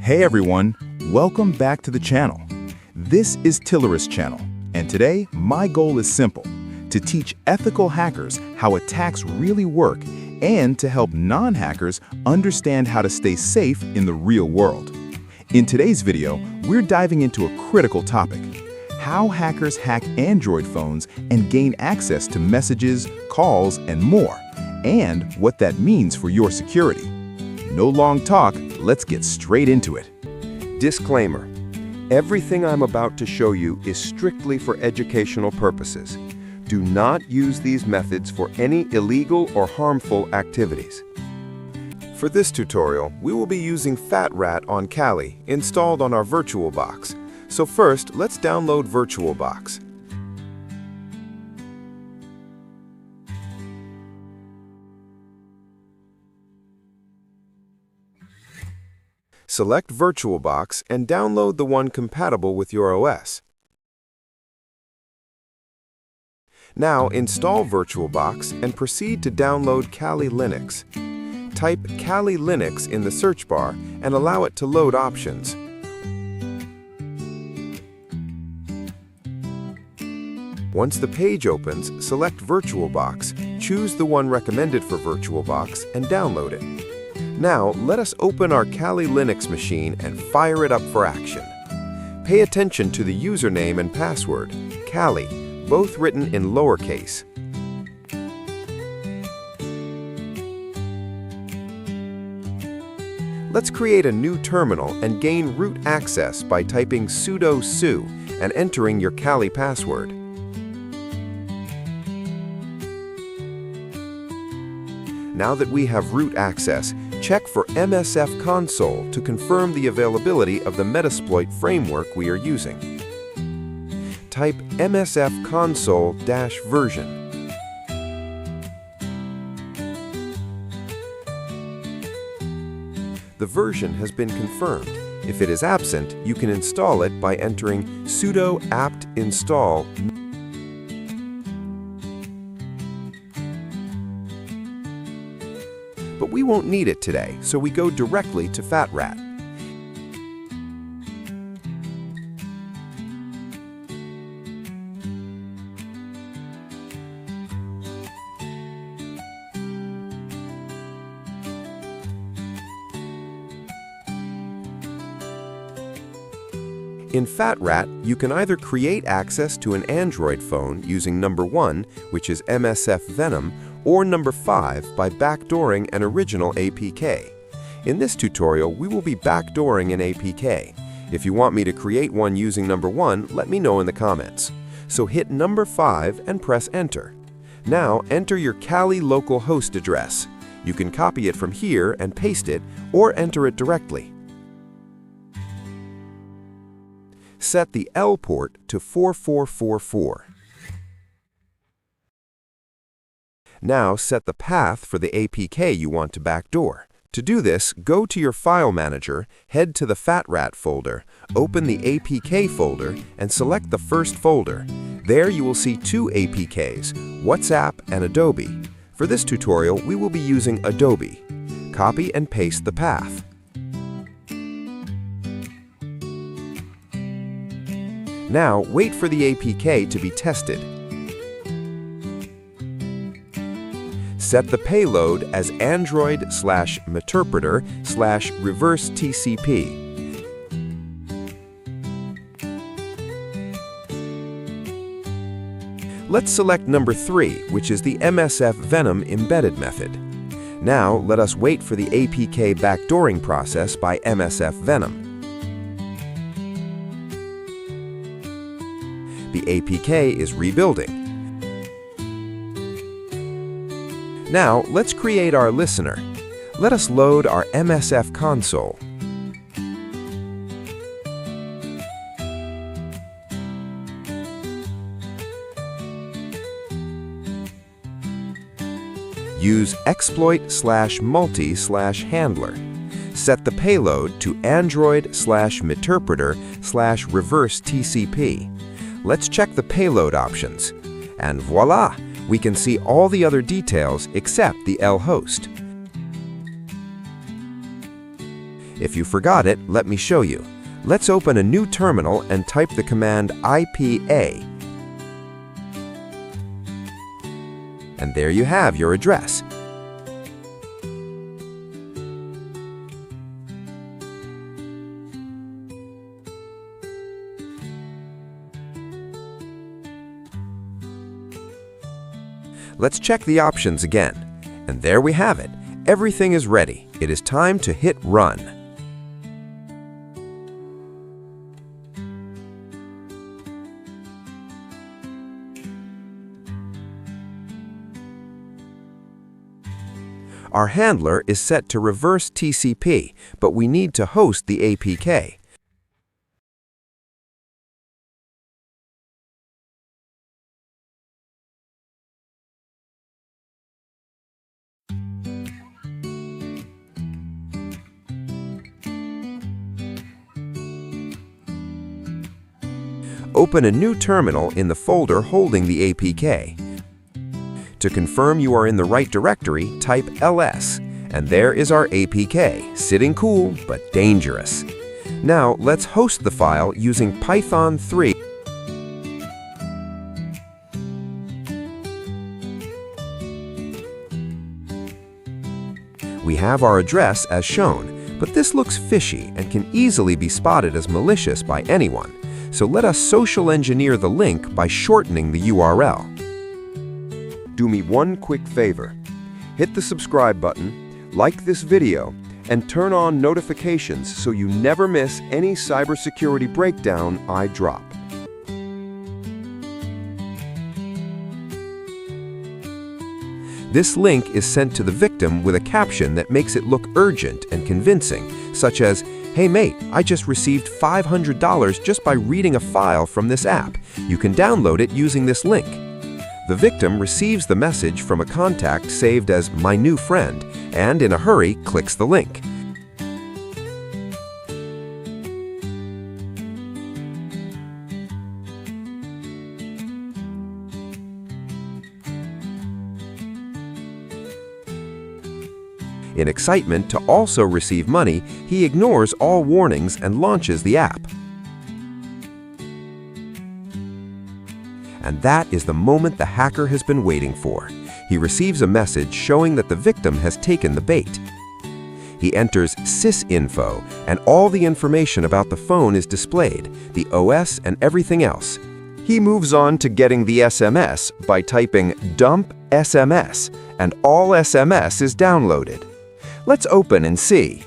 Hey everyone, welcome back to the channel. This is Tillerus channel, and today my goal is simple: to teach ethical hackers how attacks really work and to help non-hackers understand how to stay safe in the real world. In today's video, we're diving into a critical topic: how hackers hack Android phones and gain access to messages, calls, and more, and what that means for your security. No long talk, let's get straight into it. Disclaimer: everything I'm about to show you is strictly for educational purposes. Do not use these methods for any illegal or harmful activities. For this tutorial, we will be using TheFatRat on Kali, installed on our VirtualBox. So first, let's download VirtualBox. Select VirtualBox and download the one compatible with your OS. Now install VirtualBox and proceed to download Kali Linux. Type Kali Linux in the search bar and allow it to load options. Once the page opens, select VirtualBox, choose the one recommended for VirtualBox, and download it. Now, let us open our Kali Linux machine and fire it up for action. Pay attention to the username and password, Kali, both written in lowercase. Let's create a new terminal and gain root access by typing sudo su and entering your Kali password. Now that we have root access, check for MSF console to confirm the availability of the Metasploit Framework we are using. Type MSF console-version. The version has been confirmed. If it is absent, you can install it by entering sudo apt install. But we won't need it today, so we go directly to TheFatRat. In TheFatRat, you can either create access to an Android phone using number 1, which is MSFvenom, or number 5 by backdooring an original APK. In this tutorial, we will be backdooring an APK. If you want me to create one using number 1, let me know in the comments. So hit number 5 and press enter. Now enter your Kali local host address. You can copy it from here and paste it, or enter it directly. Set the L port to 4444. Now set the path for the APK you want to backdoor. To do this, go to your file manager, head to the TheFatRat folder, open the APK folder, and select the first folder. There you will see two APKs, WhatsApp and Adobe. For this tutorial, we will be using Adobe. Copy and paste the path. Now wait for the APK to be tested. Set the payload as Android/Meterpreter/reverse TCP. Let's select number 3, which is the MSFvenom embedded method. Now let us wait for the APK backdooring process by MSFvenom. The APK is rebuilding. Now, let's create our listener. Let us load our MSF console. Use exploit/multi/handler. Set the payload to Android/Meterpreter/reverse TCP. Let's check the payload options. And voila! We can see all the other details except the L host. If you forgot it, let me show you. Let's open a new terminal and type the command IPA. And there you have your address. Let's check the options again. And there we have it. Everything is ready. It is time to hit run. Our handler is set to reverse TCP, but we need to host the APK. Open a new terminal in the folder holding the APK. To confirm you are in the right directory, type ls, and there is our APK, sitting cool but dangerous. Now let's host the file using Python 3. We have our address as shown, but this looks fishy and can easily be spotted as malicious by anyone. So let us social engineer the link by shortening the URL. Do me one quick favor. Hit the subscribe button, like this video, and turn on notifications so you never miss any cybersecurity breakdown I drop. This link is sent to the victim with a caption that makes it look urgent and convincing, such as, "Hey mate, I just received $500 just by reading a file from this app. You can download it using this link." The victim receives the message from a contact saved as "my new friend" and in a hurry clicks the link. In excitement to also receive money, he ignores all warnings and launches the app. And that is the moment the hacker has been waiting for. He receives a message showing that the victim has taken the bait. He enters sysinfo, and all the information about the phone is displayed, the OS and everything else. He moves on to getting the SMS by typing dump SMS, and all SMS is downloaded. Let's open and see.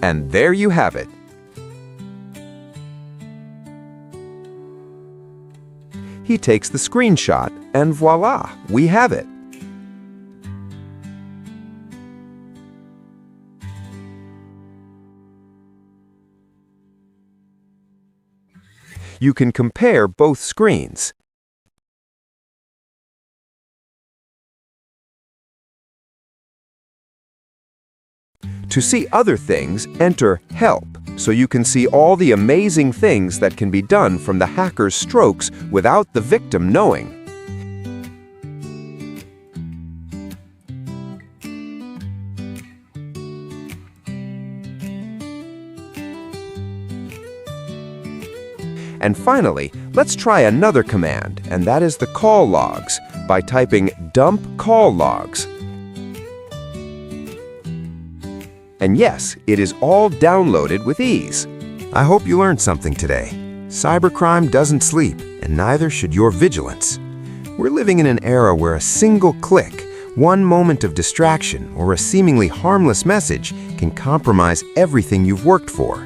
And there you have it. He takes the screenshot, and voila, we have it. You can compare both screens. To see other things, enter Help, so you can see all the amazing things that can be done from the hacker's strokes without the victim knowing. And finally, let's try another command, and that is the call logs, by typing dump call logs. And yes, it is all downloaded with ease. I hope you learned something today. Cybercrime doesn't sleep, and neither should your vigilance. We're living in an era where a single click, one moment of distraction, or a seemingly harmless message can compromise everything you've worked for.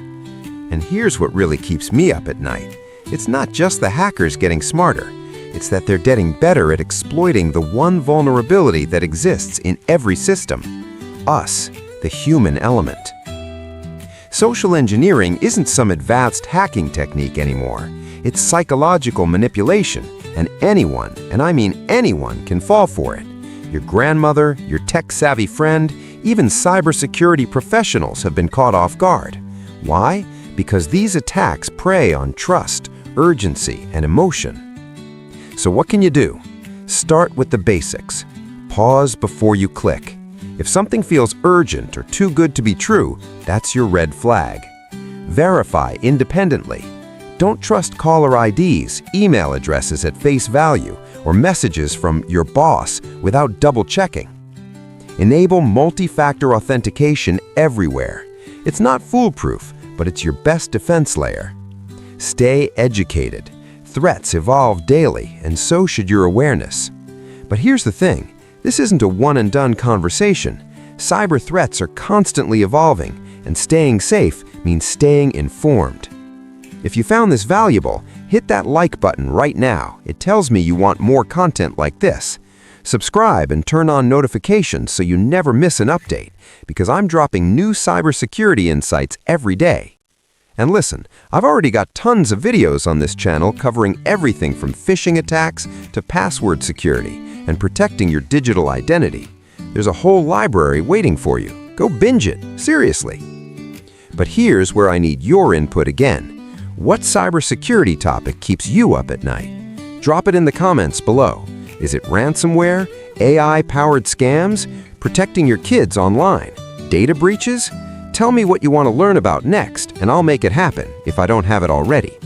And here's what really keeps me up at night. It's not just the hackers getting smarter. It's that they're getting better at exploiting the one vulnerability that exists in every system: us. The human element. Social engineering isn't some advanced hacking technique anymore. It's psychological manipulation, and anyone, and I mean anyone, can fall for it. Your grandmother, your tech-savvy friend, even cybersecurity professionals have been caught off guard. Why? Because these attacks prey on trust, urgency, and emotion. So what can you do? Start with the basics. Pause before you click. If something feels urgent or too good to be true, that's your red flag. Verify independently. Don't trust caller IDs, email addresses at face value, or messages from your boss without double-checking. Enable multi-factor authentication everywhere. It's not foolproof, but it's your best defense layer. Stay educated. Threats evolve daily, and so should your awareness. But here's the thing. This isn't a one-and-done conversation. Cyber threats are constantly evolving, and staying safe means staying informed. If you found this valuable, hit that like button right now. It tells me you want more content like this. Subscribe and turn on notifications so you never miss an update, because I'm dropping new cybersecurity insights every day. And listen, I've already got tons of videos on this channel covering everything from phishing attacks to password security and protecting your digital identity. There's a whole library waiting for you. Go binge it, seriously. But here's where I need your input again. What cybersecurity topic keeps you up at night? Drop it in the comments below. Is it ransomware, AI-powered scams, protecting your kids online, data breaches? Tell me what you want to learn about next, and I'll make it happen if I don't have it already.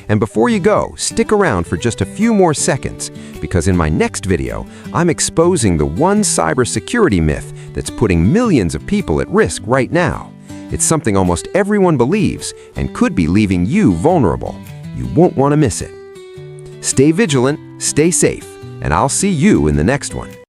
And before you go, stick around for just a few more seconds, because in my next video, I'm exposing the one cybersecurity myth that's putting millions of people at risk right now. It's something almost everyone believes and could be leaving you vulnerable. You won't want to miss it. Stay vigilant, stay safe, and I'll see you in the next one.